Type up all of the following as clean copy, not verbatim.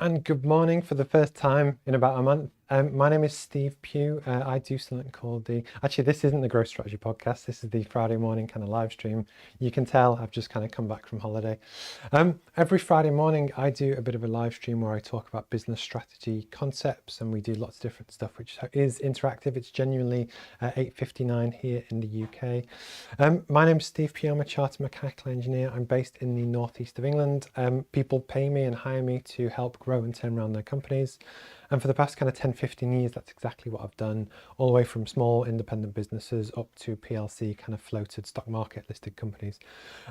And good morning for the first time in about a month. My name is Steve Pugh. I do something called actually this isn't the Growth Strategy podcast. This is the Friday morning kind of live stream. You can tell I've just kind of come back from holiday. Every Friday morning I do a bit of a live stream where I talk about business strategy concepts, and we do lots of different stuff which is interactive. It's genuinely 8:59 here in the UK. My name's Steve Pugh. I'm a chartered mechanical engineer. I'm based in the northeast of England. People pay me and hire me to help grow and turn around their companies. And for the past kind of 10, 15 years, that's exactly what I've done, all the way from small independent businesses up to PLC kind of floated stock market listed companies.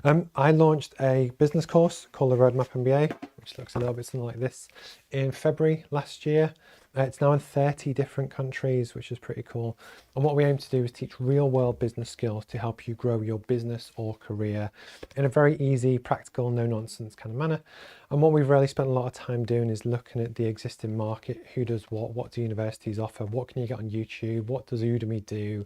I launched a business course called the Roadmap Mba, which looks a little bit something like this, in February last year. It's now in 30 different countries, which is pretty cool. And what we aim to do is teach real world business skills to help you grow your business or career in a very easy, practical, no nonsense kind of manner. And what we've really spent a lot of time doing is looking at the existing market. Who does what do universities offer? What can you get on YouTube? What does Udemy do?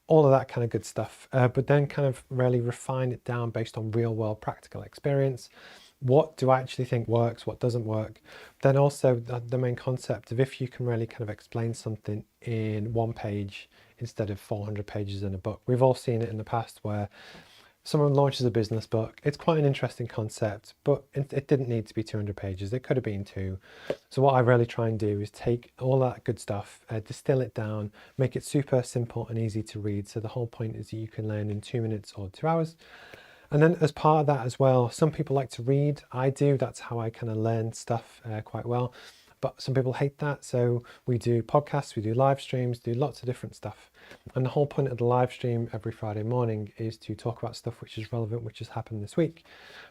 All of that kind of good stuff. But then kind of really refine it down based on real world practical experience. What do I actually think works? What doesn't work? Then also the main concept of if you can really kind of explain something in one page instead of 400 pages in a book. We've all seen it in the past where someone launches a business book. It's quite an interesting concept, but it didn't need to be 200 pages. It could have been 2. So what I really try and do is take all that good stuff, distill it down, make it super simple and easy to read. So the whole point is that you can learn in 2 minutes or 2 hours. And then as part of that as well, some people like to read. I do. That's how I kind of learn stuff quite well. But some people hate that. So we do podcasts, we do live streams, do lots of different stuff. And the whole point of the live stream every Friday morning is to talk about stuff which is relevant, which has happened this week,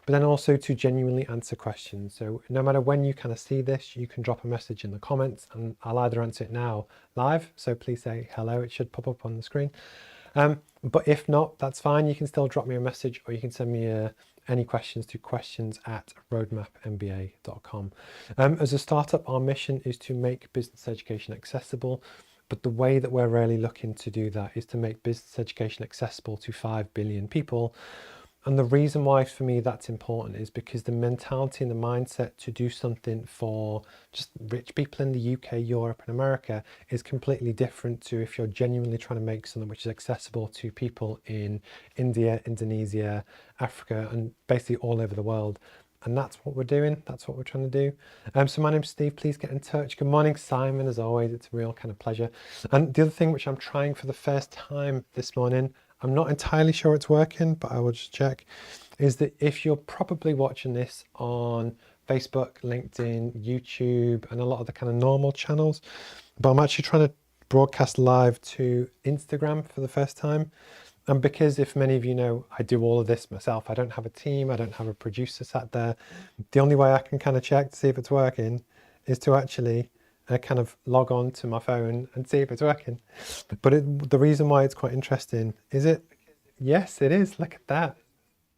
but then also to genuinely answer questions. So no matter when you kind of see this, you can drop a message in the comments and I'll either answer it now live. So please say hello. It should pop up on the screen. But if not, that's fine. You can still drop me a message, or you can send me any questions to questions@roadmapmba.com. As a startup, our mission is to make business education accessible. But the way that we're really looking to do that is to make business education accessible to 5 billion people. And the reason why for me that's important is because the mentality and the mindset to do something for just rich people in the UK, Europe and America is completely different to if you're genuinely trying to make something which is accessible to people in India, Indonesia, Africa, and basically all over the world. And that's what we're doing. That's what we're trying to do. So my name's Steve. Please get in touch. Good morning, Simon. As always, it's a real kind of pleasure. And the other thing which I'm trying for the first time this morning, I'm not entirely sure it's working, but I will just check, is that if you're probably watching this on Facebook, LinkedIn, YouTube, and a lot of the kind of normal channels, but I'm actually trying to broadcast live to Instagram for the first time. And because, if many of you know, I do all of this myself. I don't have a team. I don't have a producer sat there. The only way I can kind of check to see if it's working is to actually kind of log on to my phone and see if it's working. But the reason why it's quite interesting, is it? Yes, it is. Look at that.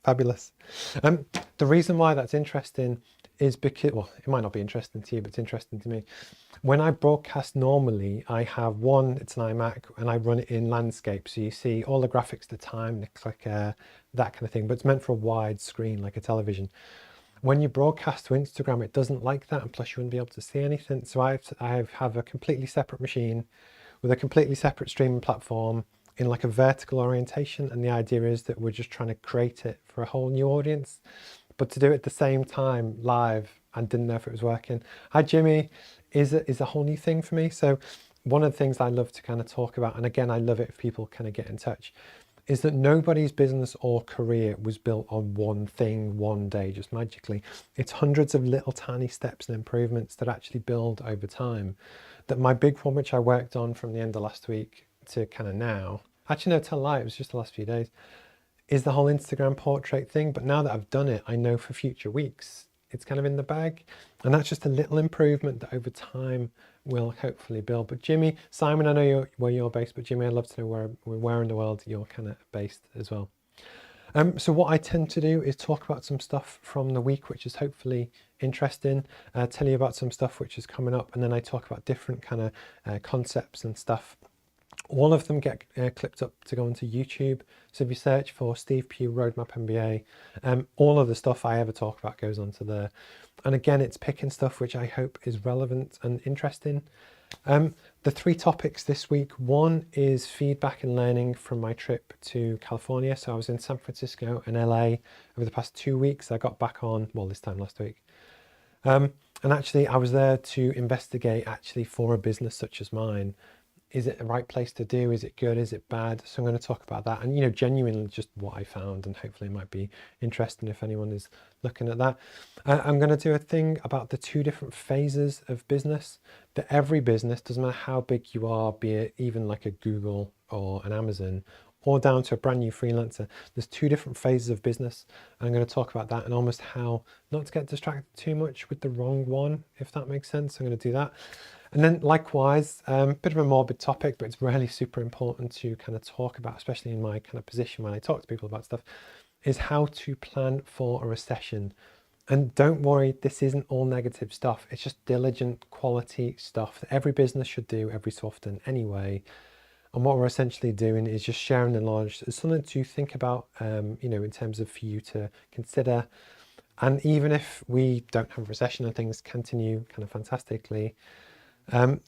Fabulous. The reason why that's interesting is because, well, it might not be interesting to you, but it's interesting to me. When I broadcast normally, I have it's an iMac, and I run it in landscape. So you see all the graphics, the time, the clicker, that kind of thing, but it's meant for a wide screen, like a television. When you broadcast to Instagram, it doesn't like that, and plus you wouldn't be able to see anything. So I have a completely separate machine with a completely separate streaming platform in like a vertical orientation, and the idea is that we're just trying to create it for a whole new audience, but to do it at the same time live, and didn't know if it was working. Hi Jimmy, is a whole new thing for me. So one of the things I love to kind of talk about, and again I love it if people kind of get in touch, is that nobody's business or career was built on one thing one day just magically. It's hundreds of little tiny steps and improvements that actually build over time. That my big one, which I worked on from the end of last week to kind of now, actually no, tell a lie, it was just the last few days, is the whole Instagram portrait thing. But now that I've done it, I know for future weeks it's kind of in the bag, and that's just a little improvement that over time will hopefully build. But Jimmy, Simon, I know where you're based, but Jimmy, I'd love to know where in the world you're kind of based as well. So what I tend to do is talk about some stuff from the week, which is hopefully interesting, tell you about some stuff which is coming up, and then I talk about different kind of concepts and stuff All of them get clipped up to go onto YouTube. So if you search for Steve Pugh Roadmap MBA, all of the stuff I ever talk about goes onto there. And again, it's picking stuff which I hope is relevant and interesting. The 3 topics this week, one is feedback and learning from my trip to California. So I was in San Francisco and LA over the past 2 weeks. I got back on, well, this time last week. And actually I was there to investigate actually for a business such as mine. Is it the right place to do? Is it good? Is it bad? So I'm going to talk about that and, you know, genuinely just what I found, and hopefully it might be interesting if anyone is looking at that. I'm going to do a thing about the 2 different phases of business, that every business, doesn't matter how big you are, be it even like a Google or an Amazon, or down to a brand new freelancer, there's 2 different phases of business. And I'm going to talk about that and almost how not to get distracted too much with the wrong one, if that makes sense. I'm going to do that. And then likewise, bit of a morbid topic, but it's really super important to kind of talk about, especially in my kind of position when I talk to people about stuff, is how to plan for a recession. And don't worry, this isn't all negative stuff. It's just diligent quality stuff that every business should do every so often anyway. And what we're essentially doing is just sharing the knowledge. It's something to think about, you know, in terms of for you to consider. And even if we don't have a recession and things continue kind of fantastically,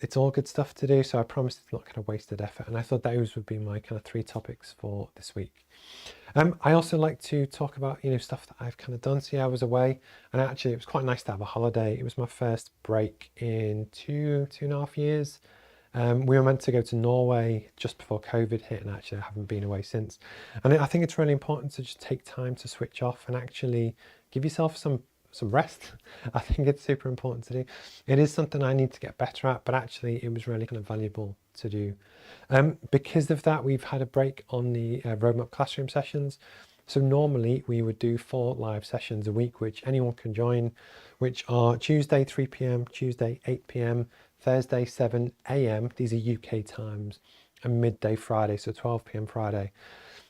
it's all good stuff to do. So I promise it's not kind of wasted effort. And I thought those would be my kind of 3 topics for this week. I also like to talk about, you know, stuff that I've kind of done. So yeah, I was away, and actually it was quite nice to have a holiday. It was my first break in 2.5 years. We were meant to go to Norway just before COVID hit, and actually I haven't been away since. And I think it's really important to just take time to switch off and actually give yourself some rest. I think it's super important to do. It is something I need to get better at, but actually it was really kind of valuable to do. Because of that, we've had a break on the Roadmap classroom sessions. So normally we would do 4 live sessions a week, which anyone can join, which are Tuesday 3 p.m, Tuesday 8 p.m, Thursday 7 a.m, these are UK times, and midday Friday, so 12 p.m. Friday.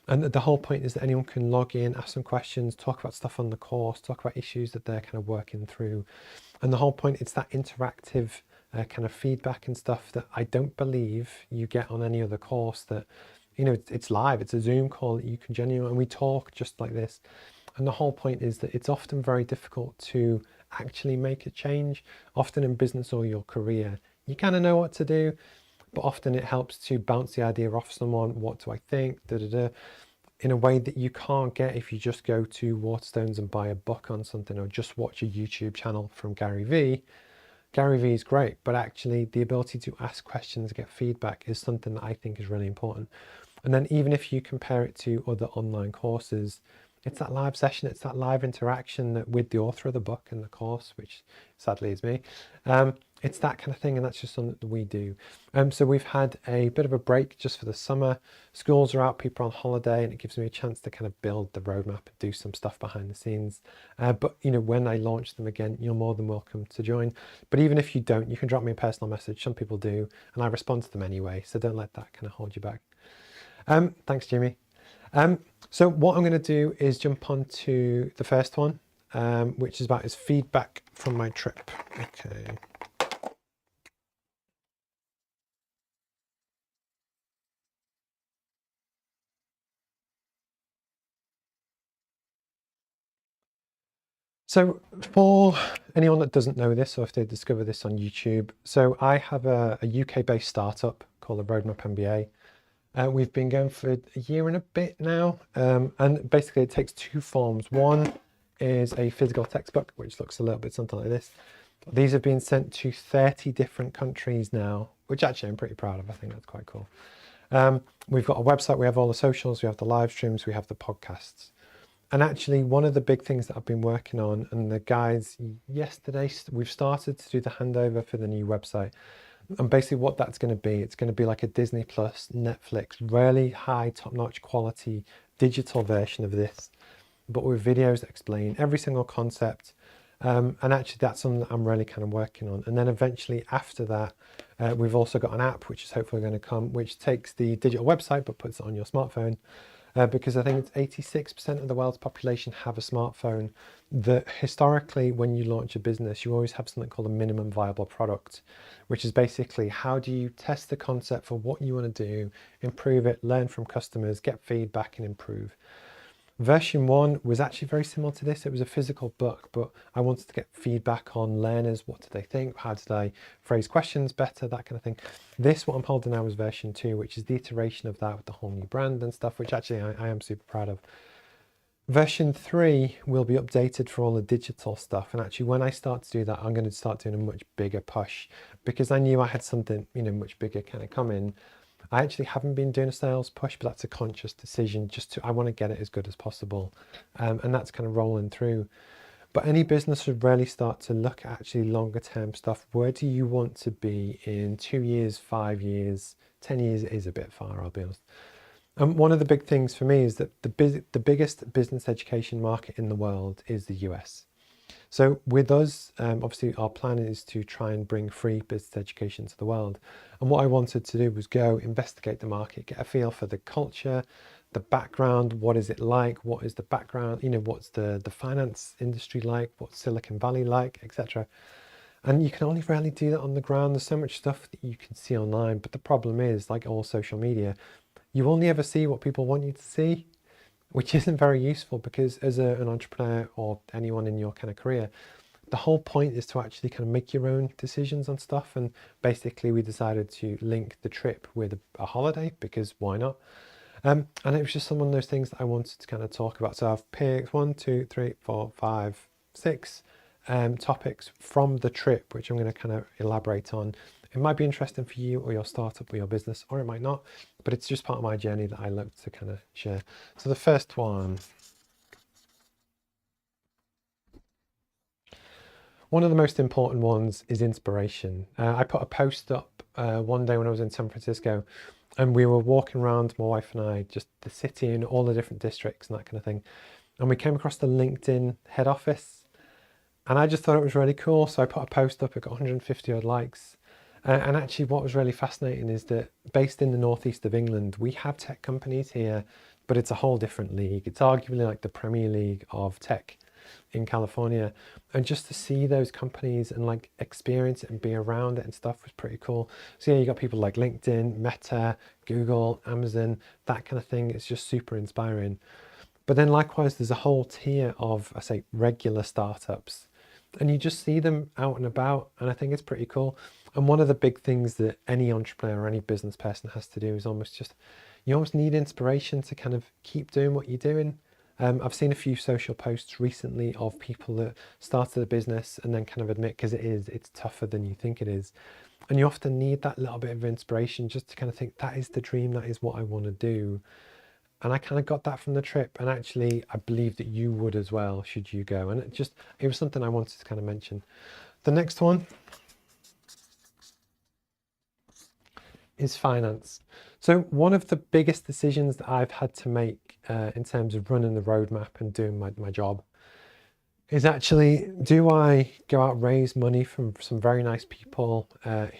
And the whole point is that anyone can log in, ask some questions, talk about stuff on the course, talk about issues that they're kind of working through. And the whole point, it's that interactive kind of feedback and stuff that I don't believe you get on any other course. That, you know, it's live, it's a Zoom call that you can genuinely, and we talk just like this. And the whole point is that it's often very difficult to actually make a change. Often in business or your career, you kind of know what to do, but often it helps to bounce the idea off someone. What do I think? In a way that you can't get if you just go to Waterstones and buy a book on something, or just watch a YouTube channel from Gary Vee. Gary Vee is great, but actually the ability to ask questions, get feedback is something that I think is really important. And then even if you compare it to other online courses, it's that live session, it's that live interaction that with the author of the book and the course, which sadly is me. It's that kind of thing, and that's just something that we do. So we've had a bit of a break just for the summer. Schools are out, people are on holiday, and it gives me a chance to kind of build the roadmap and do some stuff behind the scenes. But you know, when I launch them again, you're more than welcome to join. But even if you don't, you can drop me a personal message. Some people do, and I respond to them anyway, so don't let that kind of hold you back. Thanks, Jimmy. So what I'm going to do is jump on to the first one, which is about his feedback from my trip. Okay. So for anyone that doesn't know this, or if they discover this on YouTube, so I have a UK-based startup called the Roadmap Mba. We've been going for a year and a bit now, and basically it takes 2 forms. One is a physical textbook, which looks a little bit something like this. These have been sent to 30 different countries now, which actually I'm pretty proud of. I think that's quite cool. We've got a website, we have all the socials, we have the live streams, we have the podcasts. And actually one of the big things that I've been working on, and the guys yesterday, we've started to do the handover for the new website. And basically what that's going to be, it's going to be like a Disney Plus, Netflix, really high top-notch quality digital version of this, but with videos that explain every single concept. And actually that's something that I'm really kind of working on. And then eventually after that, we've also got an app, which is hopefully going to come, which takes the digital website, but puts it on your smartphone. because I think it's 86% of the world's population have a smartphone. That historically, when you launch a business, you always have something called a minimum viable product, which is basically how do you test the concept for what you want to do, improve it, learn from customers, get feedback and improve. Version 1 was actually very similar to this. It was a physical book, but I wanted to get feedback on learners. What did they think? How did I phrase questions better? That kind of thing. This, what I'm holding now, is version 2, which is the iteration of that with the whole new brand and stuff, which actually I am super proud of. Version 3 will be updated for all the digital stuff. And actually, when I start to do that, I'm going to start doing a much bigger push, because I knew I had something, much bigger kind of coming. I actually haven't been doing a sales push, but that's a conscious decision. I want to get it as good as possible. And that's kind of rolling through. But any business should really start to look at actually longer term stuff. Where do you want to be in 2 years, 5 years, 10 years is a bit far, I'll be honest. And one of the big things for me is that the biggest business education market in the world is the US. So with us, obviously our plan is to try and bring free business education to the world. And what I wanted to do was go investigate the market, get a feel for the culture, the background, what is it like, what is the background, what's the finance industry like, what's Silicon Valley like, etc. And you can only really do that on the ground. There's so much stuff that you can see online, but the problem is, like all social media, you only ever see what people want you to see, which isn't very useful, because as an entrepreneur or anyone in your kind of career, the whole point is to actually kind of make your own decisions on stuff. And basically we decided to link the trip with a holiday, because why not? And it was just one of those things that I wanted to kind of talk about. So I've picked 1, 2, 3, 4, 5, 6 topics from the trip, which I'm going to kind of elaborate on. It might be interesting for you or your startup or your business, or it might not, but it's just part of my journey that I love to kind of share. So the first one of the most important ones is inspiration. I put a post up one day when I was in San Francisco, and we were walking around, my wife and I, just the city and all the different districts and that kind of thing. And we came across the LinkedIn head office, and I just thought it was really cool. So I put a post up, it got 150 odd likes. And actually what was really fascinating is that based in the northeast of England, we have tech companies here, but it's a whole different league. It's arguably like the Premier League of tech in California. And just to see those companies and like experience it and be around it and stuff was pretty cool. So yeah, you got people like LinkedIn, Meta, Google, Amazon, that kind of thing. It's just super inspiring. But then likewise, there's a whole tier of, I say, regular startups, and you just see them out and about, and I think it's pretty cool. And one of the big things that any entrepreneur or any business person has to do is you almost need inspiration to kind of keep doing what you're doing. I've seen a few social posts recently of people that started a business and then kind of admit, because it's tougher than you think it is. And you often need that little bit of inspiration just to kind of think, that is the dream, that is what I want to do. And I kind of got that from the trip, and actually I believe that you would as well, should you go. And it was something I wanted to kind of mention. The next one is finance. So one of the biggest decisions that I've had to make in terms of running the roadmap and doing my job is actually, do I go out and raise money from some very nice people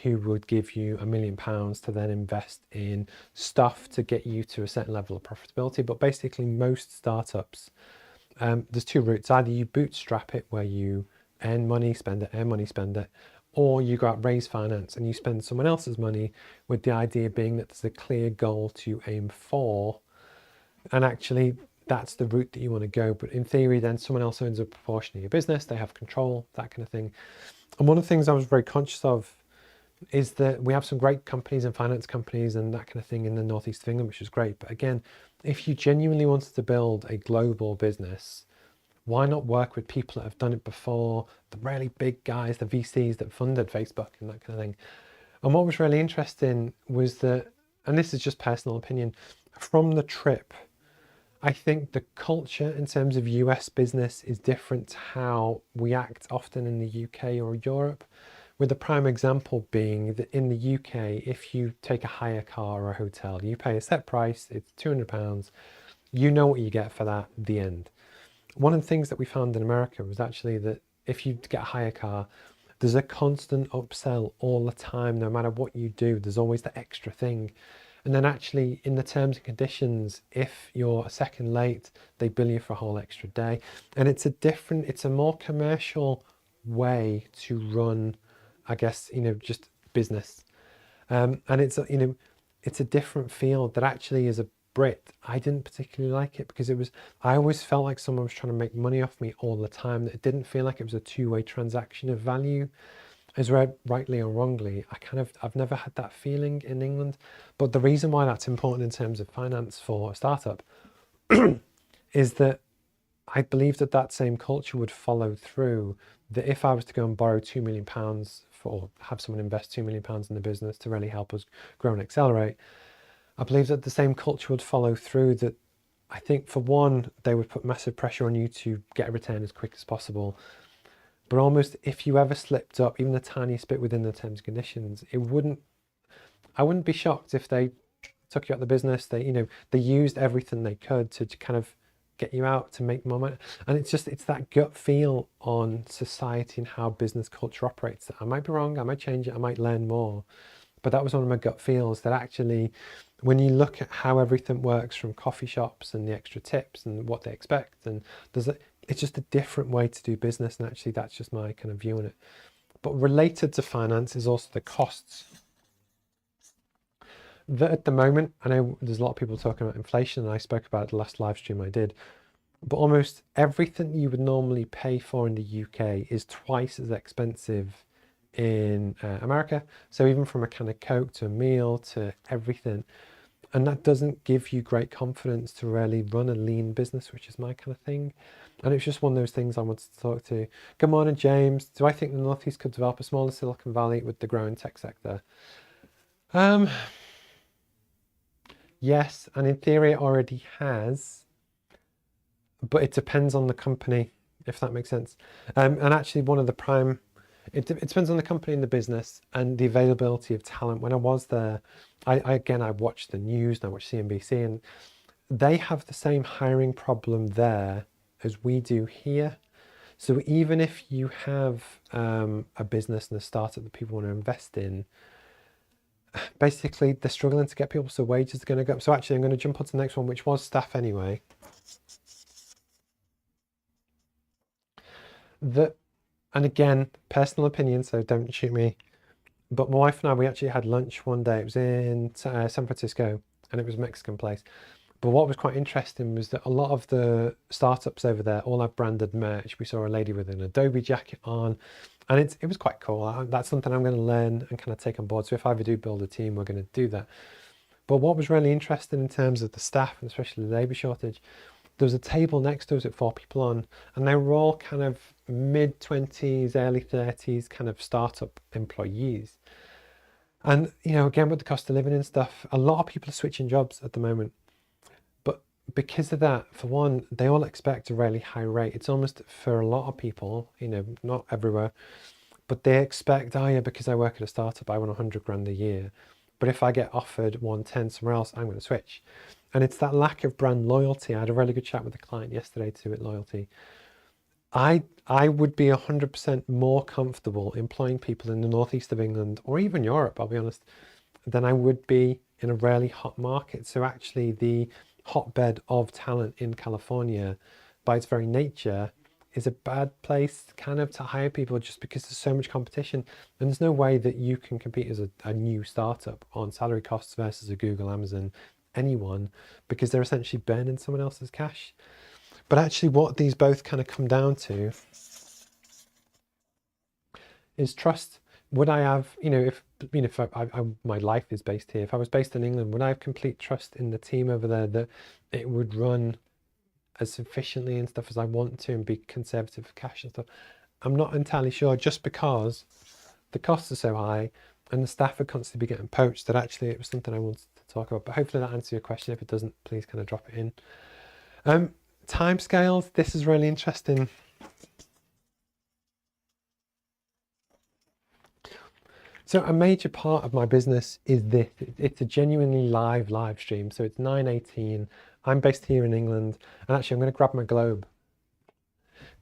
who would give you £1 million to then invest in stuff to get you to a certain level of profitability? But basically most startups, there's two routes. Either you bootstrap it, where you earn money, spend it, or you go out, raise finance, and you spend someone else's money, with the idea being that there's a clear goal to aim for. And actually that's the route that you want to go. But in theory, then someone else owns a proportion of your business, they have control, that kind of thing. And one of the things I was very conscious of is that we have some great companies and finance companies and that kind of thing in the northeast of England, which is great. But again, if you genuinely wanted to build a global business, why not work with people that have done it before, the really big guys, the VCs that funded Facebook and that kind of thing? And what was really interesting was that, and this is just personal opinion, from the trip, I think the culture in terms of US business is different to how we act often in the UK or Europe, with the prime example being that in the UK, if you take a hire car or a hotel, you pay a set price, it's £200, you know what you get for that, the end. One of the things that we found in America was actually that if you get a hire car, there's a constant upsell all the time. No matter what you do, there's always the extra thing. And then actually in the terms and conditions, if you're a second late, they bill you for a whole extra day. And it's a more commercial way to run, I guess, just business. And it's a different field that actually, as a Brit, I didn't particularly like it, because I always felt like someone was trying to make money off me all the time. That it didn't feel like it was a two-way transaction of value. As rightly or wrongly, I've never had that feeling in England. But the reason why that's important in terms of finance for a startup is that I believe that same culture would follow through. That if I was to go and borrow £2 million or have someone invest £2 million in the business to really help us grow and accelerate, I believe that the same culture would follow through. That I think, for one, they would put massive pressure on you to get a return as quick as possible. But almost, if you ever slipped up even the tiniest bit within the terms and conditions, I wouldn't be shocked if they took you out of the business. They used everything they could to kind of get you out to make more money. And it's that gut feel on society and how business culture operates. I might be wrong, I might change it, I might learn more. But that was one of my gut feels, that actually, when you look at how everything works, from coffee shops and the extra tips and what they expect, and it's just a different way to do business. And actually, that's just my kind of view on it. But related to finance is also the costs. That at the moment, I know there's a lot of people talking about inflation, and I spoke about it the last live stream I did. But almost everything you would normally pay for in the UK is twice as expensive in America. So even from a can of Coke to a meal to everything. And that doesn't give you great confidence to really run a lean business, which is my kind of thing. And it's just one of those things I wanted to talk to. Good morning, James. Do I think the Northeast could develop a smaller Silicon Valley with the growing tech sector? Yes, and in theory it already has, but it depends on the company, if that makes sense. And actually, one of the prime, it depends on the company and the business and the availability of talent. When I was there, I watched the news and I watched CNBC, and they have the same hiring problem there as we do here. So even if you have a business and a startup that people want to invest in, basically they're struggling to get people, so wages are going to go up. So actually, I'm going to jump on to the next one, which was staff anyway. And again, personal opinion, so don't shoot me. But my wife and I, we actually had lunch one day. It was in San Francisco, and it was a Mexican place. But what was quite interesting was that a lot of the startups over there all have branded merch. We saw a lady with an Adobe jacket on, and it was quite cool. That's something I'm going to learn and kind of take on board. So if I ever do build a team, we're going to do that. But what was really interesting in terms of the staff, and especially the labour shortage, there was a table next to us with 4 people on, and they were all kind of mid-20s, early 30s kind of startup employees. And, again, with the cost of living and stuff, a lot of people are switching jobs at the moment. But because of that, for one, they all expect a really high rate. It's almost, for a lot of people, not everywhere, but they expect, oh yeah, because I work at a startup, I want 100 grand a year. But if I get offered 110 somewhere else, I'm going to switch. And it's that lack of brand loyalty. I had a really good chat with a client yesterday to it, loyalty. I would be 100% more comfortable employing people in the northeast of England, or even Europe, I'll be honest, than I would be in a really hot market. So actually, the hotbed of talent in California, by its very nature, is a bad place kind of to hire people, just because there's so much competition, and there's no way that you can compete as a new startup on salary costs versus a Google, Amazon, anyone, because they're essentially burning someone else's cash. But actually, what these both kind of come down to is trust. Would I have, if my life is based here, if I was based in England, would I have complete trust in the team over there that it would run as efficiently and stuff as I want to, and be conservative for cash and stuff? I'm not entirely sure, just because the costs are so high and the staff are constantly getting poached, that actually it was something I wanted to talk about. But hopefully that answers your question. If it doesn't, please kind of drop it in. Timescales, this is really interesting. So a major part of my business is this. It's a genuinely live stream. So it's 9:18. I'm based here in England, and actually I'm going to grab my globe.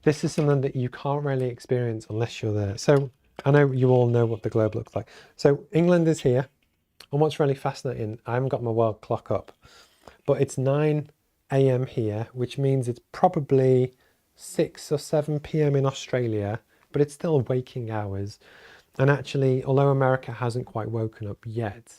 This is something that you can't really experience unless you're there. So I know you all know what the globe looks like. So England is here. And what's really fascinating, I haven't got my world clock up, but it's 9 a.m. here, which means it's probably 6 or 7 p.m. in Australia, but it's still waking hours. And actually, although America hasn't quite woken up yet,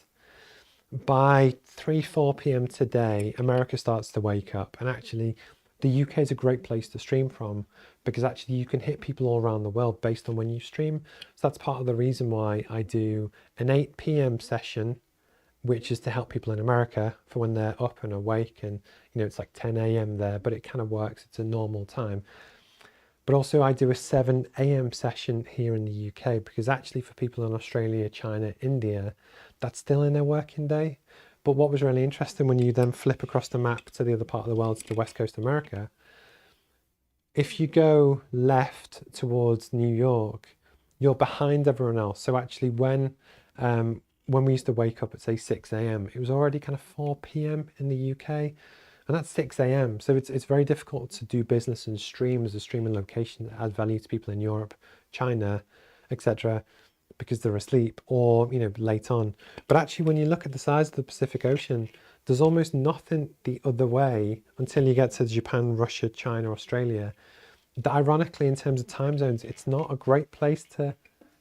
by 3, 4 p.m. today, America starts to wake up. And actually, the UK is a great place to stream from, because actually you can hit people all around the world based on when you stream. So that's part of the reason why I do an 8 p.m. session, which is to help people in America for when they're up and awake, and it's like 10 a.m. there, but it kind of works. It's a normal time. But also I do a 7 a.m. session here in the UK, because actually for people in Australia, China, India, that's still in their working day. But what was really interesting, when you then flip across the map to the other part of the world, to the West Coast of America, if you go left towards New York, you're behind everyone else. So actually when we used to wake up at say 6 a.m, it was already kind of 4 p.m. in the UK, and that's 6 a.m. So it's very difficult to do business and stream as a streaming location that adds value to people in Europe, China, etc., because they're asleep or late on. But actually, when you look at the size of the Pacific Ocean, there's almost nothing the other way until you get to Japan, Russia, China, Australia. That ironically, in terms of time zones, it's not a great place to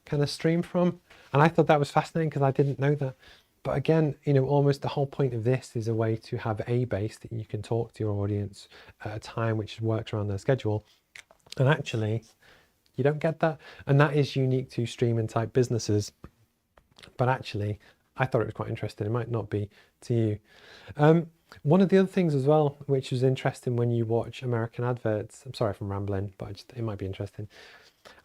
kind of stream from. And I thought that was fascinating, because I didn't know that. But again, almost the whole point of this is a way to have a base that you can talk to your audience at a time which works around their schedule. And actually, you don't get that. And that is unique to streaming type businesses. But actually, I thought it was quite interesting. It might not be to you. One of the other things as well, which was interesting when you watch American adverts, I'm sorry if I'm rambling, but it might be interesting.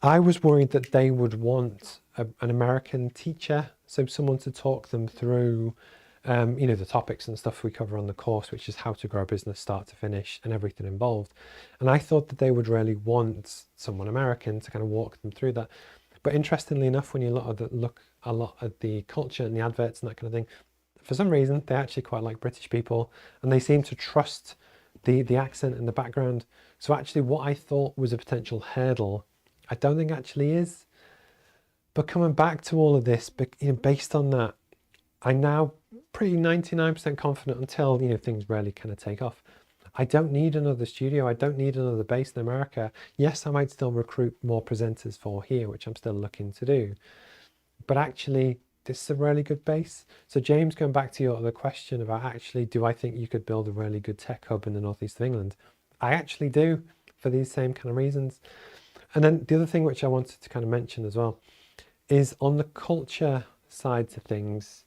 I was worried that they would want an American teacher, so someone to talk them through, the topics and stuff we cover on the course, which is how to grow a business start to finish and everything involved. And I thought that they would really want someone American to kind of walk them through that. But interestingly enough, when you look a lot at the culture and the adverts and that kind of thing, for some reason, they actually quite like British people, and they seem to trust the accent and the background. So actually what I thought was a potential hurdle, I don't think actually is. But coming back to all of this, based on that, I'm now pretty 99% confident, until things really kind of take off. I don't need another studio. I don't need another base in America. Yes, I might still recruit more presenters for here, which I'm still looking to do. But actually, this is a really good base. So James, going back to your other question about actually, do I think you could build a really good tech hub in the northeast of England? I actually do, for these same kind of reasons. And then the other thing which I wanted to kind of mention as well is on the culture side to things.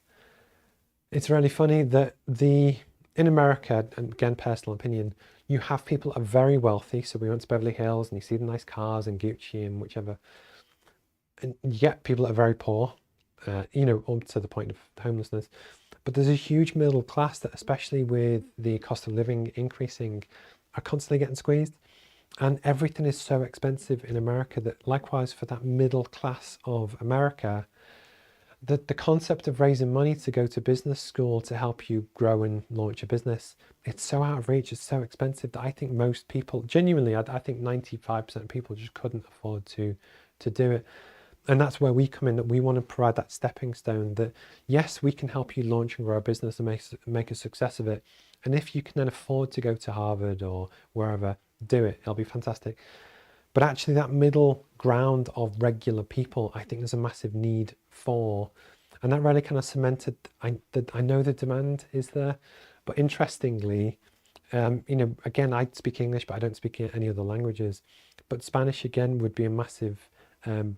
It's really funny that in America, and again, personal opinion, you have people that are very wealthy. So we went to Beverly Hills and you see the nice cars and Gucci and whichever. And you get people that are very poor, up to the point of homelessness. But there's a huge middle class that, especially with the cost of living increasing, are constantly getting squeezed. And everything is so expensive in America that likewise for that middle class of America, the concept of raising money to go to business school to help you grow and launch a business, it's so out of reach, it's so expensive that I think most people, genuinely, I think 95% of people just couldn't afford to do it. And that's where we come in, that we want to provide that stepping stone that, yes, we can help you launch and grow a business and make a success of it. And if you can then afford to go to Harvard or wherever, do it. It'll be fantastic. But actually that middle ground of regular people, I think there's a massive need for. And that really kind of cemented, I know the demand is there. But interestingly, again, I speak English, but I don't speak any other languages. But Spanish, again, would be a massive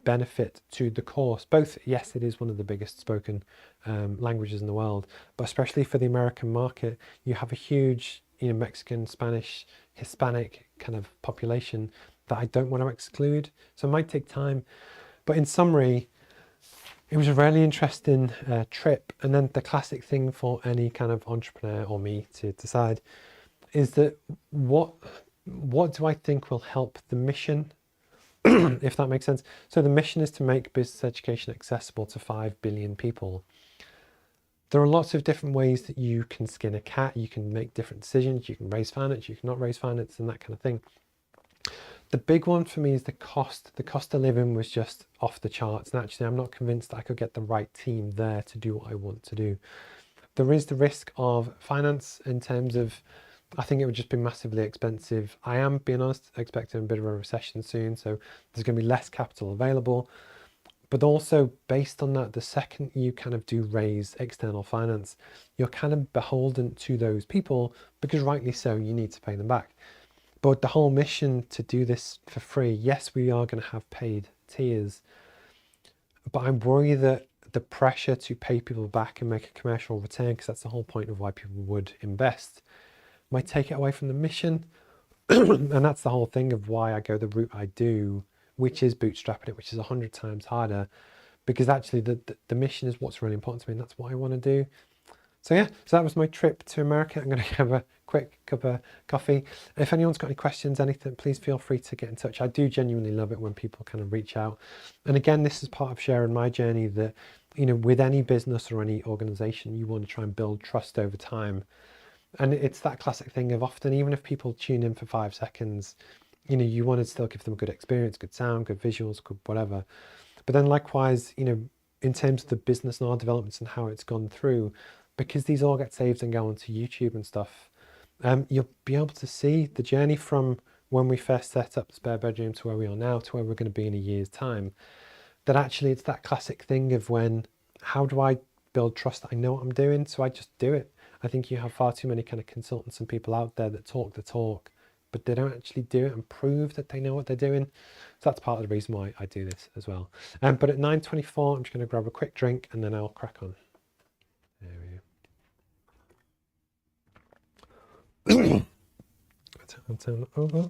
benefit to the course. Both, yes, it is one of the biggest spoken languages in the world, but especially for the American market, you have a huge Mexican, Spanish, Hispanic kind of population that I don't want to exclude. So it might take time, but in summary, it was a really interesting trip. And then the classic thing for any kind of entrepreneur or me to decide is that what do I think will help the mission, if that makes sense. So the mission is to make business education accessible to 5 billion people. There are lots of different ways that you can skin a cat. You can make different decisions. You can raise finance, you can not raise finance, and that kind of thing. The big one for me is the cost. The cost of living was just off the charts. And actually, I'm not convinced that I could get the right team there to do what I want to do. There is the risk of finance in terms of, I think it would just be massively expensive. I am, being honest, expecting a bit of a recession soon. So there's going to be less capital available. But also based on that, the second you kind of do raise external finance, you're kind of beholden to those people, because rightly so, you need to pay them back. But the whole mission to do this for free, yes, we are going to have paid tiers, but I'm worried that the pressure to pay people back and make a commercial return, because that's the whole point of why people would invest, might take it away from the mission. And that's the whole thing of why I go the route I do, which is bootstrapping it, which is 100 times harder, because actually the mission is what's really important to me, and that's what I want to do. So yeah, so that was my trip to America. I'm going to have a quick cup of coffee. If anyone's got any questions, anything, please feel free to get in touch. I do genuinely love it when people kind of reach out. And again, this is part of sharing my journey that, you know, with any business or any organization, you want to try and build trust over time. And it's that classic thing of often, even if people tune in for 5 seconds, you know, you want to still give them a good experience, good sound, good visuals, good whatever. But then likewise, you know, in terms of the business and our developments and how it's gone through, because these all get saved and go onto YouTube and stuff, you'll be able to see the journey from when we first set up the spare bedroom to where we are now to where we're going to be in a year's time. That actually it's that classic thing of when, how do I build trust that I know what I'm doing? So I just do it. I think you have far too many kind of consultants and people out there that talk the talk, but they don't actually do it and prove that they know what they're doing. So that's part of the reason why I do this as well. But at 9:24, I'm just going to grab a quick drink and then I'll crack on. There we go. Turn over.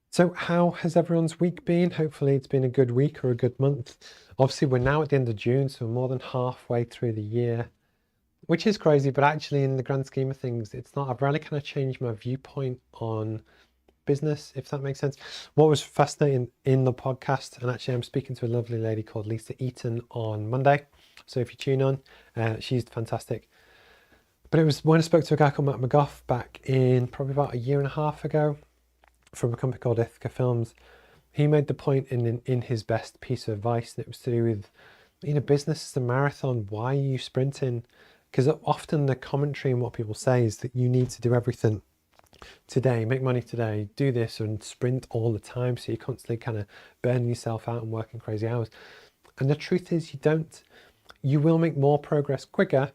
So how has everyone's week been? Hopefully it's been a good week or a good month. Obviously we're now at the end of June, so we're more than halfway through the year, which is crazy, but actually in the grand scheme of things, it's not. I've really kind of changed my viewpoint on business, if that makes sense. What was fascinating in the podcast, and actually I'm speaking to a lovely lady called Lisa Eaton on Monday, so if you tune on, she's fantastic. But it was when I spoke to a guy called Matt McGough back in probably about a year and a half ago from a company called Ithaca Films. He made the point in his best piece of advice, and it was to do with, you know, business is a marathon. Why are you sprinting? Because often the commentary and what people say is that you need to do everything today, make money today, do this and sprint all the time. So you're constantly kind of burning yourself out and working crazy hours. And the truth is you don't. You will make more progress quicker,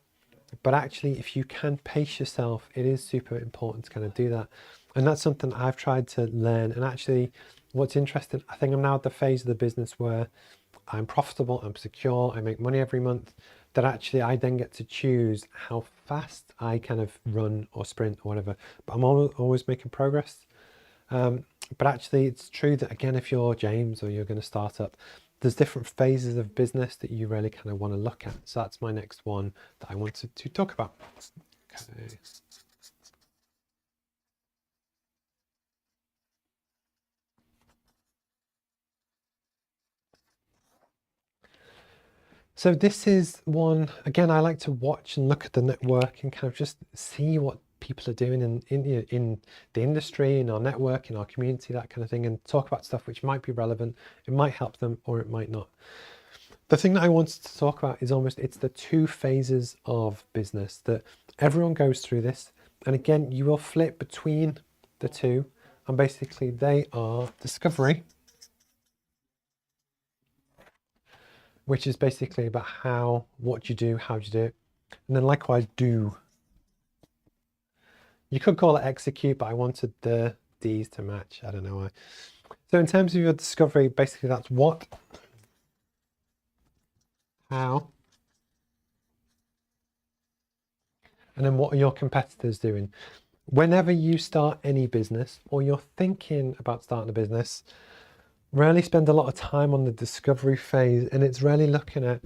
but actually if you can pace yourself, it is super important to kind of do that. And that's something I've tried to learn. And actually what's interesting, I think I'm now at the phase of the business where I'm profitable, I'm secure, I make money every month, that actually I then get to choose how fast I kind of run or sprint or whatever. But I'm always making progress. But actually it's true that, again, if you're James or you're going to start up, there's different phases of business that you really kind of want to look at. So that's my next one that I wanted to talk about. Okay. So this is one, again, I like to watch and look at the network and kind of just see what people are doing in the industry, in our network, in our community, that kind of thing, and talk about stuff which might be relevant. It might help them or it might not. The thing that I wanted to talk about is it's the 2 phases of business that everyone goes through this. And again, you will flip between the 2, and basically they are discovery, which is basically about what you do, how you do it. And then likewise do. You could call it execute, but I wanted the D's to match. I don't know why. So in terms of your discovery, basically that's what, how, and then what are your competitors doing? Whenever you start any business or you're thinking about starting a business, really spend a lot of time on the discovery phase, and it's really looking at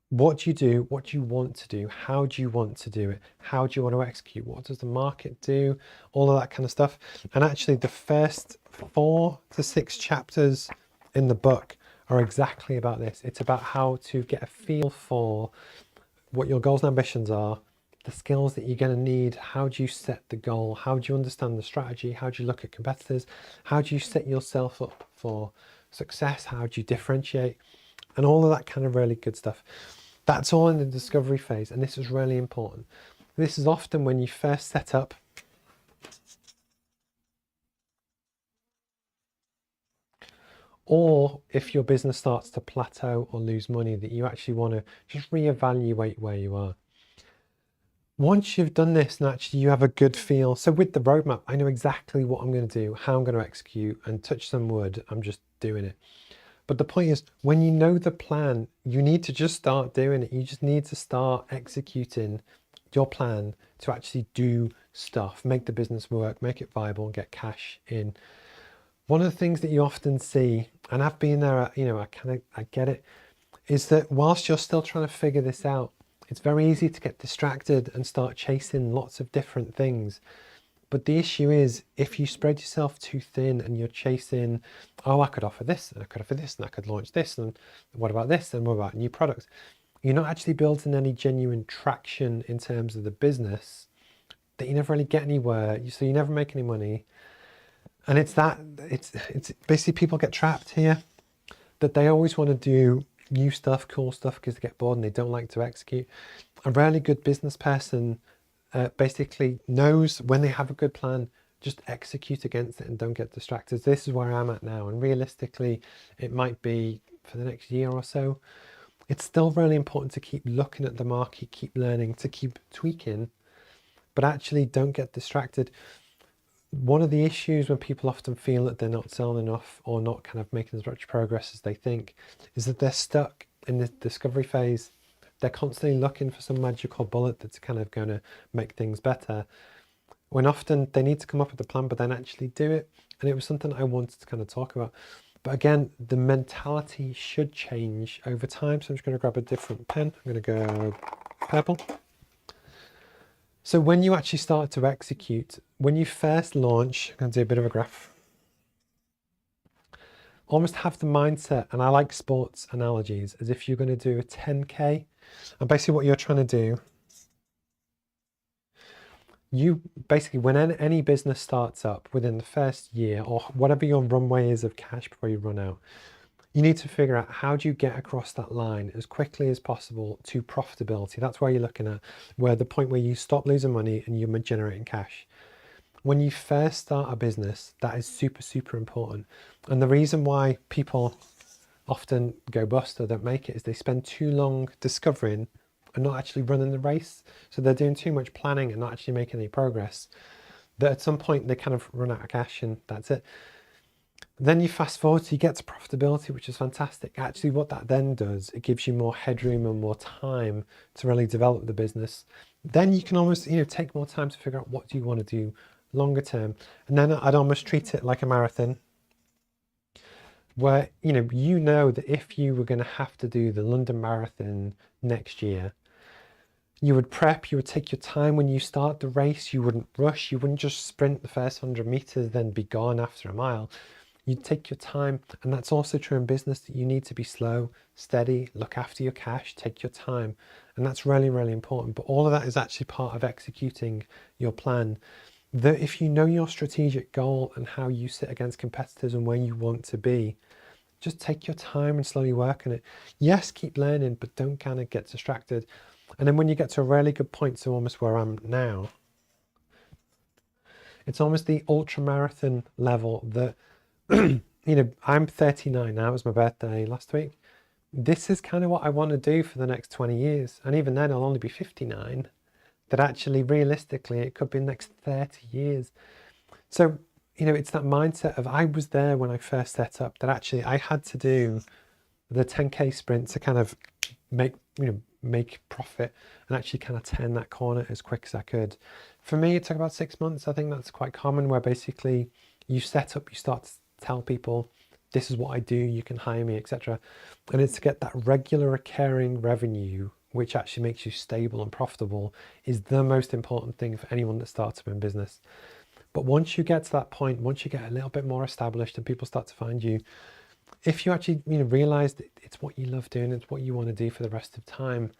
what do you do, what do you want to do, how do you want to do it, how do you want to execute, what does the market do, all of that kind of stuff. And actually the first 4 to 6 chapters in the book are exactly about this. It's about how to get a feel for what your goals and ambitions are, the skills that you're going to need. How do you set the goal? How do you understand the strategy? How do you look at competitors? How do you set yourself up for success? How do you differentiate? And all of that kind of really good stuff. That's all in the discovery phase, and this is really important. This is often when you first set up, or if your business starts to plateau or lose money, that you actually want to just reevaluate where you are. Once you've done this and actually you have a good feel, so with the roadmap, I know exactly what I'm going to do, how I'm going to execute, and touch some wood, I'm just doing it. But the point is, when you know the plan, you need to just start doing it. You just need to start executing your plan to actually do stuff, make the business work, make it viable, get cash in. One of the things that you often see, and I've been there, you know, I get it, is that whilst you're still trying to figure this out, it's very easy to get distracted and start chasing lots of different things. But the issue is, if you spread yourself too thin and you're chasing, oh, I could offer this, and I could offer this, and I could launch this, and what about this, and what about new products? You're not actually building any genuine traction in terms of the business, that you never really get anywhere, so you never make any money. And it's basically people get trapped here, that they always want to do new stuff, cool stuff, because they get bored and they don't like to execute. A really good business person basically knows when they have a good plan, just execute against it and don't get distracted. This is where I'm at now, and realistically it might be for the next year or so. It's still really important to keep looking at the market, keep learning, to keep tweaking, but actually don't get distracted. One of the issues when people often feel that they're not selling enough or not kind of making as much progress as they think is that they're stuck in the discovery phase. They're constantly looking for some magical bullet that's kind of going to make things better, when often they need to come up with a plan but then actually do it. And it was something I wanted to kind of talk about. But again, the mentality should change over time. So I'm just going to grab a different pen. I'm going to go purple. So when you actually start to execute, when you first launch, I'm going to do a bit of a graph. Almost have the mindset, and I like sports analogies, as if you're going to do a 10K. And basically what you're trying to do, you basically, when any business starts up within the first year, or whatever your runway is of cash before you run out, you need to figure out how do you get across that line as quickly as possible to profitability. That's where you're looking at, where the point where you stop losing money and you're generating cash. When you first start a business, that is super, super important. And the reason why people often go bust or don't make it is they spend too long discovering and not actually running the race. So they're doing too much planning and not actually making any progress, that at some point they kind of run out of cash and that's it. Then you fast forward, so you get to profitability, which is fantastic. Actually, what that then does, it gives you more headroom and more time to really develop the business. Then you can almost, take more time to figure out what do you want to do longer term. And then I'd almost treat it like a marathon, where, you know that if you were going to have to do the London Marathon next year, you would prep, you would take your time when you start the race, you wouldn't rush, you wouldn't just sprint the first 100 meters, then be gone after a mile. You'd take your time, and that's also true in business, that you need to be slow, steady, look after your cash, take your time. And that's really, really important. But all of that is actually part of executing your plan. That if you know your strategic goal and how you sit against competitors and where you want to be, just take your time and slowly work on it. Yes, keep learning, but don't kind of get distracted. And then when you get to a really good point, so almost where I'm now, it's almost the ultra marathon level that, I'm 39 now. It was my birthday last week. This is kind of what I want to do for the next 20 years. And even then I'll only be 59. That actually, realistically, it could be the next 30 years. So, it's that mindset of, I was there when I first set up, that actually I had to do the 10K sprint to kind of make profit and actually kind of turn that corner as quick as I could. For me, it took about 6 months. I think that's quite common, where basically you set up, you start to tell people, this is what I do, you can hire me, etc. And it's to get that regular recurring revenue, which actually makes you stable and profitable, is the most important thing for anyone that starts up in business. But once you get to that point, once you get a little bit more established and people start to find you, if you actually realize that it's what you love doing, it's what you want to do for the rest of time,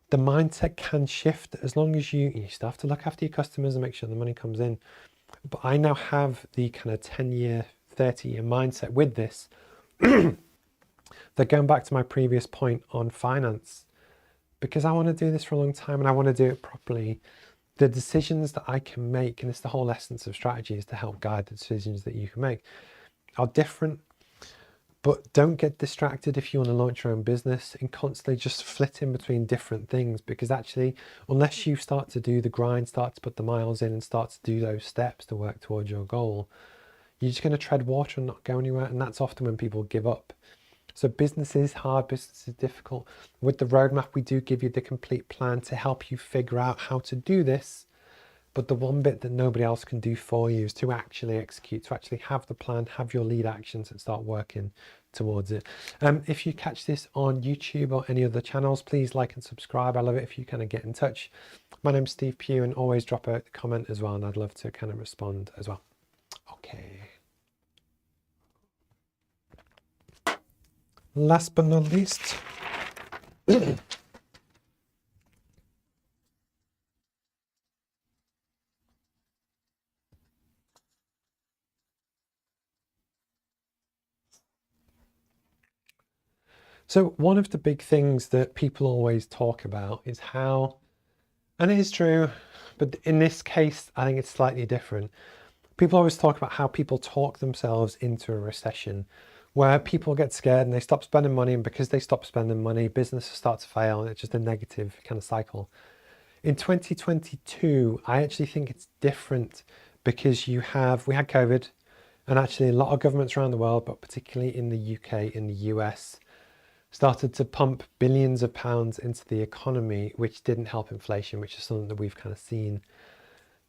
the mindset can shift as long as you still have to look after your customers and make sure the money comes in. But I now have the kind of 10-year, 30-year mindset with this. That going back to my previous point on finance, because I want to do this for a long time and I want to do it properly, the decisions that I can make, and it's the whole essence of strategy, is to help guide the decisions that you can make, are different. But don't get distracted if you want to launch your own business and constantly just flitting between different things, because actually, unless you start to do the grind, start to put the miles in and start to do those steps to work towards your goal, you're just going to tread water and not go anywhere. And that's often when people give up. So business is hard, business is difficult. With the roadmap, we do give you the complete plan to help you figure out how to do this. But the one bit that nobody else can do for you is to actually execute, to actually have the plan, have your lead actions and start working towards it. If you catch this on YouTube or any other channels, please like and subscribe. I love it if you kind of get in touch. My name's Steve Pugh, and always drop a comment as well, and I'd love to kind of respond as well. Okay. Last but not least, so one of the big things that people always talk about is how, and it is true, but in this case, I think it's slightly different. People always talk about how people talk themselves into a recession, where people get scared and they stop spending money, and because they stop spending money, businesses start to fail, and it's just a negative kind of cycle. In 2022, I actually think it's different, because we had COVID, and actually a lot of governments around the world, but particularly in the UK, in the US, started to pump billions of pounds into the economy, which didn't help inflation, which is something that we've kind of seen.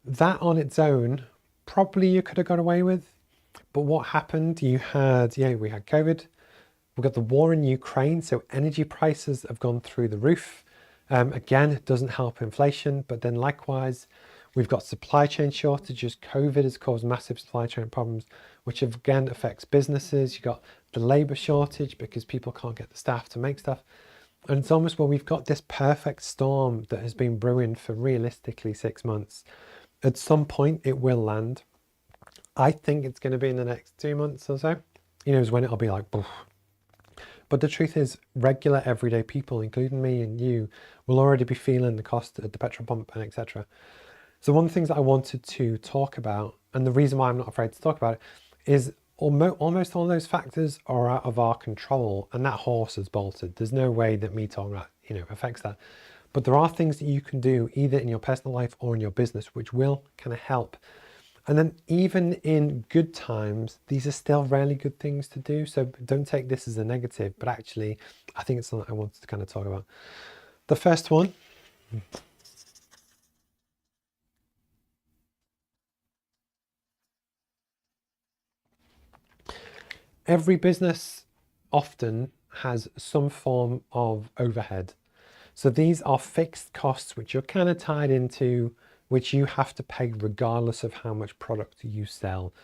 That on its own, probably you could have got away with. But what happened? We had COVID, we've got the war in Ukraine, so energy prices have gone through the roof. Again, it doesn't help inflation, but then likewise, we've got supply chain shortages. COVID has caused massive supply chain problems, which again affects businesses. You've got the labor shortage because people can't get the staff to make stuff. And it's almost where we've got this perfect storm that has been brewing for realistically 6 months. At some point, it will land. I think it's going to be in the next 2 months or so, is when it'll be like, poof. But the truth is, regular everyday people, including me and you, will already be feeling the cost at the petrol pump and etc. So one of the things that I wanted to talk about, and the reason why I'm not afraid to talk about it, is almost all those factors are out of our control, and that horse has bolted. There's no way that me talking about, affects that. But there are things that you can do either in your personal life or in your business, which will kind of help. And then even in good times, these are still really good things to do. So don't take this as a negative, but actually, I think it's something I wanted to kind of talk about. The first one. Every business often has some form of overhead. So these are fixed costs which you're kind of tied into, which you have to pay regardless of how much product you sell.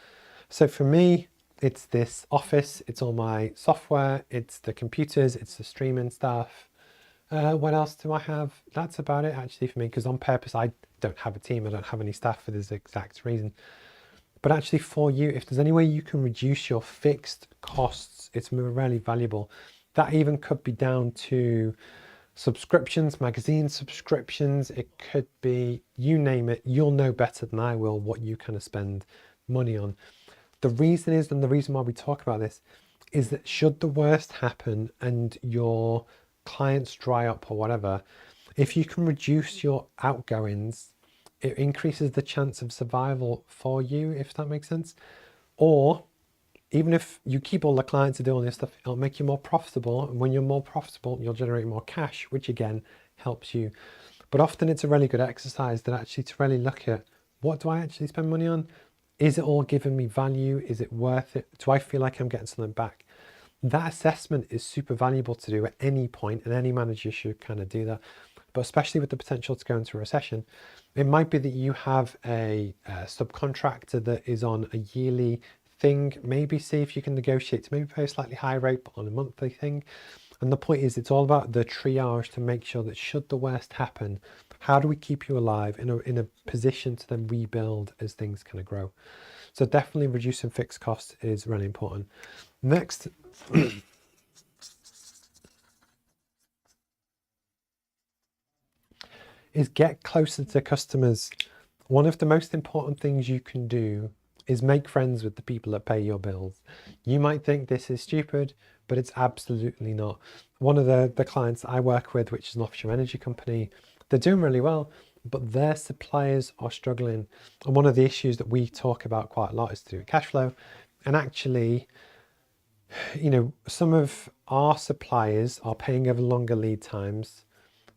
So for me, it's this office, it's all my software, it's the computers, it's the streaming stuff. What else do I have? That's about it actually for me, because on purpose, I don't have a team, I don't have any staff for this exact reason. But actually for you, if there's any way you can reduce your fixed costs, it's really valuable. That even could be down to subscriptions, magazine subscriptions. It could be, you name it. You'll know better than I will what you kind of spend money on. The reason is, and the reason why we talk about this, is that should the worst happen and your clients dry up or whatever, if you can reduce your outgoings, it increases the chance of survival for you, if that makes sense. Or even if you keep all the clients to do all this stuff, it'll make you more profitable. And when you're more profitable, you'll generate more cash, which again helps you. But often it's a really good exercise that actually to really look at, what do I actually spend money on? Is it all giving me value? Is it worth it? Do I feel like I'm getting something back? That assessment is super valuable to do at any point, and any manager should kind of do that. But especially with the potential to go into a recession, it might be that you have a subcontractor that is on a yearly thing. Maybe see if you can negotiate to maybe pay a slightly higher rate, but on a monthly thing. And the point is, it's all about the triage to make sure that should the worst happen, how do we keep you alive in a position to then rebuild as things kind of grow? So definitely reducing fixed costs is really important. Next is get closer to customers. One of the most important things you can do is make friends with the people that pay your bills. You might think this is stupid, but it's absolutely not. One of the clients I work with, which is an offshore energy company, they're doing really well, but their suppliers are struggling. And one of the issues that we talk about quite a lot is to do with cash flow. And actually, some of our suppliers are paying over longer lead times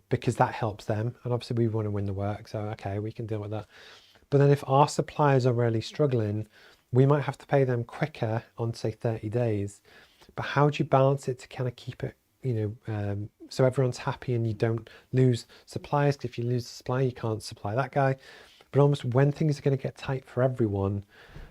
because that helps them. And obviously we want to win the work. So, okay, we can deal with that. But then if our suppliers are really struggling, we might have to pay them quicker on, say, 30 days. But how do you balance it to kind of keep it, so everyone's happy and you don't lose suppliers? Because if you lose the supplier, you can't supply that guy. But almost when things are going to get tight for everyone,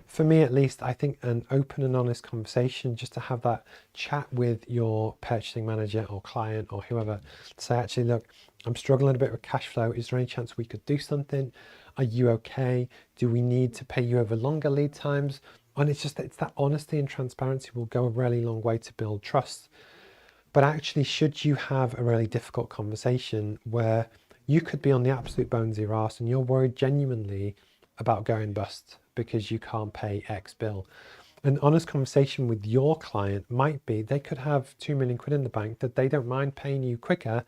for me at least, I think an open and honest conversation, just to have that chat with your purchasing manager or client or whoever, to say, actually, look, I'm struggling a bit with cash flow. Is there any chance we could do something? Are you okay? Do we need to pay you over longer lead times? And it's that honesty and transparency will go a really long way to build trust. But actually, should you have a really difficult conversation where you could be on the absolute bones of your arse and you're worried genuinely about going bust because you can't pay X bill, an honest conversation with your client might be they could have 2 million quid in the bank that they don't mind paying you quicker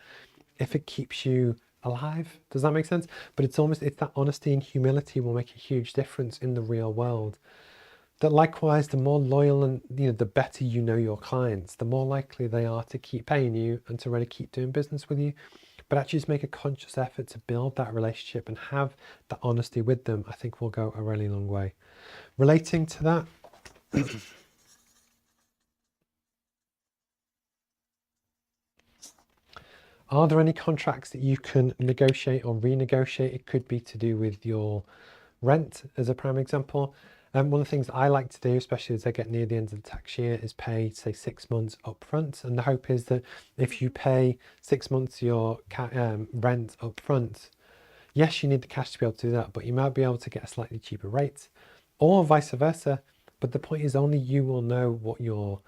if it keeps you alive. Does that make sense? But it's that honesty and humility will make a huge difference in the real world. That likewise, the more loyal and the better you know your clients, the more likely they are to keep paying you and to really keep doing business with you. But actually just make a conscious effort to build that relationship and have that honesty with them, I think will go a really long way. Relating to that, are there any contracts that you can negotiate or renegotiate? It could be to do with your rent as a prime example. One of the things I like to do, especially as I get near the end of the tax year, is pay, say, 6 months up front. And the hope is that if you pay 6 months your rent up front, yes, you need the cash to be able to do that, but you might be able to get a slightly cheaper rate, or vice versa. But the point is, only you will know what your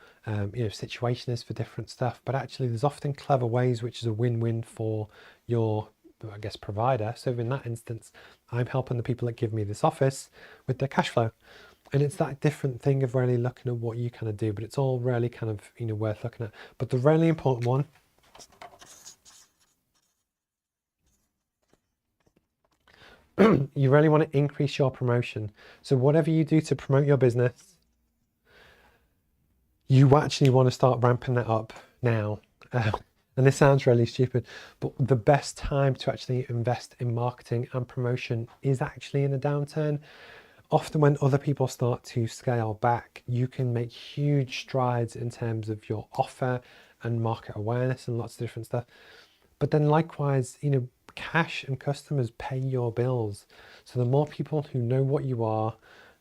situation is for different stuff. But actually, there's often clever ways, which is a win-win for your, I guess, provider. So in that instance, I'm helping the people that give me this office with their cash flow. And it's that different thing of really looking at what you kind of do, but it's all really kind of worth looking at. But the really important one, you really want to increase your promotion. So whatever you do to promote your business, you actually want to start ramping that up now. And this sounds really stupid, but the best time to actually invest in marketing and promotion is actually in a downturn. Often when other people start to scale back, you can make huge strides in terms of your offer and market awareness and lots of different stuff. But then likewise, cash and customers pay your bills. So the more people who know what you are,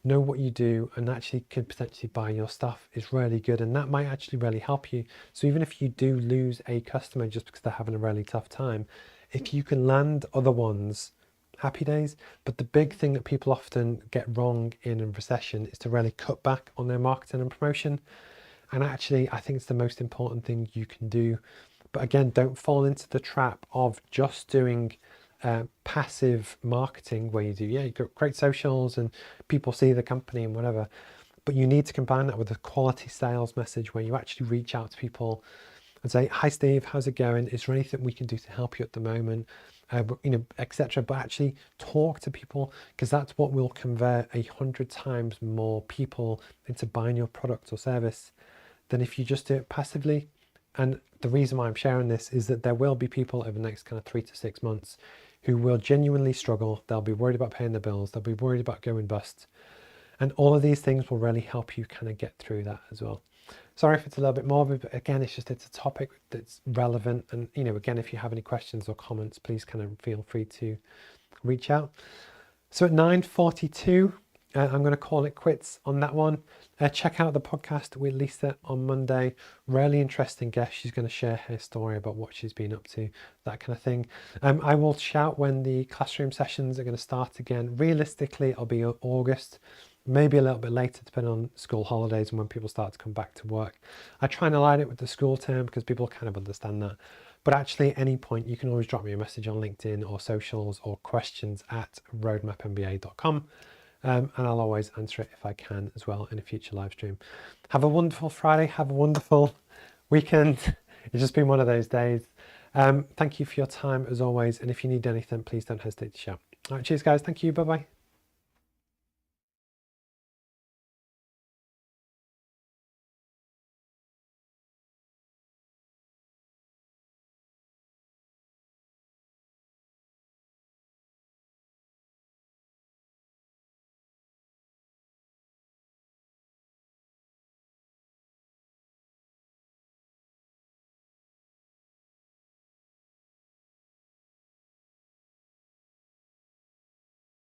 know what you do, and actually could potentially buy your stuff is really good. And that might actually really help you. So even if you do lose a customer just because they're having a really tough time, if you can land other ones, happy days. But the big thing that people often get wrong in a recession is to really cut back on their marketing and promotion. And actually, I think it's the most important thing you can do. But again, don't fall into the trap of just doing passive marketing where you've got great socials and people see the company and whatever. But you need to combine that with a quality sales message where you actually reach out to people and say, hi Steve, how's it going? Is there anything we can do to help you at the moment? Etc. But actually talk to people, because that's what will convert 100 times more people into buying your product or service than if you just do it passively. And the reason why I'm sharing this is that there will be people over the next kind of 3 to 6 months who will genuinely struggle. They'll be worried about paying their bills. They'll be worried about going bust. And all of these things will really help you kind of get through that as well. Sorry if it's a little bit morbid, but again, it's a topic that's relevant. And, again, if you have any questions or comments, please kind of feel free to reach out. So at 9:42, I'm going to call it quits on that one. Check out the podcast with Lisa on Monday. Really interesting guest. She's going to share her story about what she's been up to, that kind of thing. I will shout when the classroom sessions are going to start again. Realistically, it'll be August, maybe a little bit later, depending on school holidays and when people start to come back to work. I try and align it with the school term because people kind of understand that. But actually, at any point, you can always drop me a message on LinkedIn or socials or questions at roadmapmba.com. And I'll always answer it if I can as well in a future live stream. Have a wonderful Friday. Have a wonderful weekend. It's just been one of those days. Thank you for your time as always. And if you need anything, please don't hesitate to shout. All right, cheers guys. Thank you. Bye-bye.